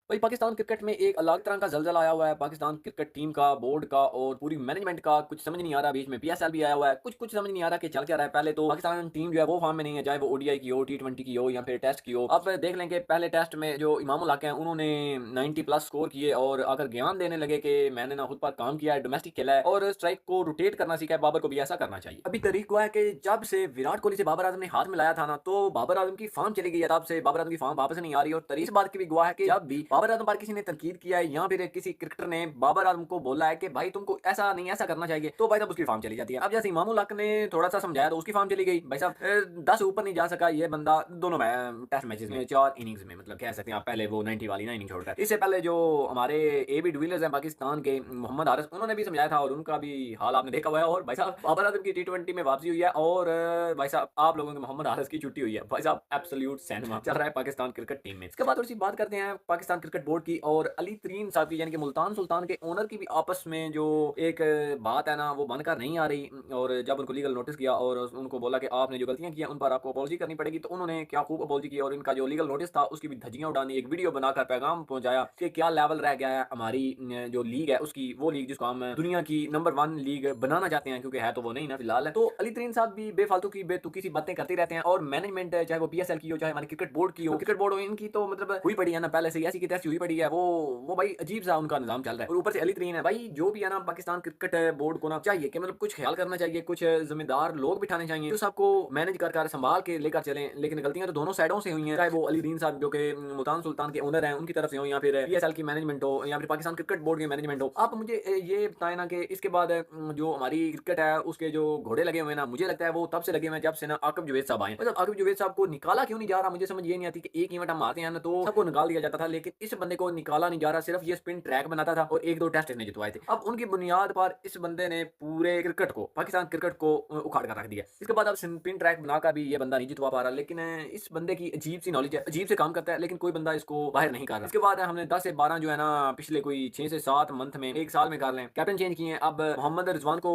भाई पाकिस्तान क्रिकेट में एक अलग तरह का ज़लज़ला आया हुआ है। पाकिस्तान क्रिकेट टीम का, बोर्ड का और पूरी मैनेजमेंट का कुछ समझ नहीं आ रहा। बीच में पीएसएल भी आया हुआ है। कुछ समझ नहीं आ रहा कि चल क्या रहा है। पहले तो पाकिस्तान टीम जो है वो फॉर्म में नहीं है, चाहे वो ओडीआई की हो, टी20 की हो या फिर टेस्ट की हो। अब देख लें कि पहले टेस्ट में जो इमाम उल हक हैं उन्होंने 90 प्लस स्कोर किए और आकर ज्ञान देने लगे कि मैंने ना खुद पर काम किया है, डोमेस्टिक खेला है और स्ट्राइक को रोटेट करना सीखा है। बाबर को भी ऐसा करना चाहिए। अभी तरीक हुआ है कि जब से विराट कोहली से बाबर आजम ने हाथ मिलाया था ना, तो बाबर आजम की फॉर्म चली गई है। तब से बाबर आजम की फॉर्म वापस नहीं आ रही। और तरीक इस बात की भी गवाह है कि जब भी बाबर आजम पर किसी ने तनकीद किया है या फिर किसी क्रिकेटर ने बाबर आजम को बोला है कि भाई तुमको ऐसा नहीं ऐसा करना चाहिए, तो भाई साहब उसकी फॉर्म चली जाती है। अब जैसे इमामुल हक ने थोड़ा सा समझाया तो उसकी फॉर्म चली गई। भाई साहब 10 ऊपर नहीं जा सका ये बंदा दोनों टेस्ट मैचेस में, 4 इनिंग्स में, मतलब कह सकते हैं आप। पहले वो 90 वाली ना इनिंग छोड़कर, इससे पहले जो हमारे एबी डिविलियर्स हैं पाकिस्तान के, मोहम्मद हारिस, उन्होंने भी समझाया था और उनका भी हाल आपने देखा हुआ है। और भाई साहब बाबर आजम की टी20 में वापसी हुई है और भाई साहब आप लोगों के मोहम्मद हारिस की छुट्टी हुई है। भाई साहब एब्सोल्यूट सिनेमा चल रहा है पाकिस्तान क्रिकेट टीम में। इसके बाद थोड़ी सी बात करते हैं पाकिस्तान क्रिकेट बोर्ड की और अली तरीन साहब की, यानी कि मुल्तान सुल्तान के ओनर की भी आपस में जो एक बात है ना वो बनकर नहीं आ रही। और जब उनको लीगल नोटिस किया और उनको बोला कि आपने जो गलतियां की हैं उन पर आपको अपॉलॉजी करनी पड़ेगी, तो उन्होंने क्या खूब अपॉलॉजी की और इनका जो लीगल नोटिस था उसकी भी धज्जियां उड़ानी, एक वीडियो बनाकर पैगाम पहुंचाया कि क्या लेवल रह गया है हमारी जो लीग है उसकी, वो लीग जिसको हम दुनिया की नंबर 1 लीग बनाना चाहते हैं, क्योंकि है तो वो नहीं ना फिलहाल है। तो अली तरीन साहब भी बेफालतू की बेतुकी सी बातें करते रहते हैं। और मैनेजमेंट चाहे वो पीएसएल की हो, चाहे हमारी क्रिकेट बोर्ड की हो, क्रिकेट बोर्ड हो, इनकी तो मतलब हुई पड़ी है ना पहले से ही, ऐसी की तैसी हुई पड़ी है। वो भाई अजीब सा उनका निजाम चल रहा है। और ऊपर से अली तरीन है भाई, जो भी है ना पाकिस्तान क्रिकेट बोर्ड को ना चाहिए कि मतलब कुछ ख्याल करना चाहिए, कुछ जिम्मेदार लोग बिठाने चाहिए जो सबको मैनेज कर संभाल के लेकर चलें। लेकिन गलतियां तो दोनों साइडों से हुई हैं, चाहे वो अली तरीन साहब जो कि मुल्तान सुल्तान के ओनर हैं उनकी तरफ से हो, या फिर पीएसएल की मैनेजमेंट हो, या फिर पाकिस्तान क्रिकेट बोर्ड की मैनेजमेंट हो। आप मुझे ये बताएं ना कि इसके बाद जो हमारी क्रिकेट है उसके जो घोड़े लगे हुए हैं ना, मुझे लगता है वो तब से लगे हुए हैं जब से ना आकिब जुवैद साहब आए। मतलब आकिब जुवैद साहब को निकाला क्यों नहीं जा रहा, मुझे समझ ये नहीं आती कि एक इवेंट हम आते हैं ना तो सबको निकाल दिया जाता था, लेकिन इस बंदे को निकाला नहीं जा रहा। सिर्फ ये स्पिन ट्रैक बनाता था और एक दो टेस्ट इसने जितवाए थे। अब उनकी बुनियाद पर इस बंदे ने पूरे क्रिकेट को, पाकिस्तान क्रिकेट को उखाड़ कर रख दिया। इसके बाद अब स्पिन ट्रैक बनाकर भी ये बंदा नहीं जितवा पा रहा। लेकिन इस बंदे की अजीब सी नॉलेज है, अजीब से काम करता है, लेकिन कोई बंदा इसको बाहर नहीं कर रहा। इसके बाद हमने 10 से 12 जो है ना पिछले कोई 6 से 7 मंथ में, एक साल में कर लें, कैप्टन चेंज किए हैं। अब मोहम्मद रिजवान को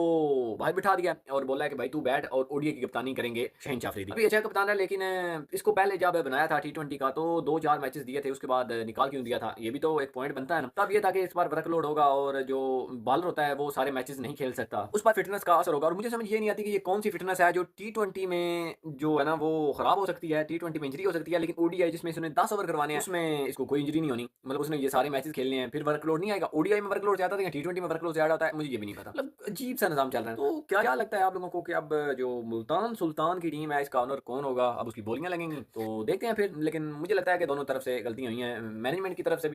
बाहर बिठा दिया और बोला है कि भाई तू बैठ और ओडीआई की कप्तानी करेंगे शहनशाह अफरीदी। अभी अच्छा कप्तान है, लेकिन इसको पहले जब बनाया था टी20 का तो 2-4 मैचेस दिए थे, उसके बाद निकाल क्यों दिया था, ये भी तो एक पॉइंट बनता है ना। तब ये था कि इस बार वर्कलोड होगा और जो बॉलर होता है वो सारे मैचेस नहीं खेल सकता, उस पर फिटनेस का असर होगा। और मुझे समझ ये नहीं आती कि ये कौन सी फिटनेस है जो टी20 में जो है ना वो खराब हो सकती है, टी20 में इंजरी हो सकती है, लेकिन ओडीआई जिसमें इसने 10 ओवर करवाने हैं उसमें इसको कोई इंजरी नहीं होनी। मतलब उसने ये सारे मैचेस खेलने हैं, फिर वर्कलोड नहीं आएगा। ओडीआई में वर्कलोड ज्यादा था या टी20 में वर्कलोड ज्यादा होता है, मुझे ये भी नहीं पता। मतलब अजीब सा निजाम चल रहा है। तो क्या क्या लगता है आप लोगों को कि अब जो मुल्तान सुल्तान की टीम है इसका ऑनर कौन होगा, अब उसकी बोलियां लगेंगी तो देखते हैं फिर। लेकिन मुझे लगता है कि दोनों तरफ से गलतियां हुई हैं, मैनेजमेंट की तरफ से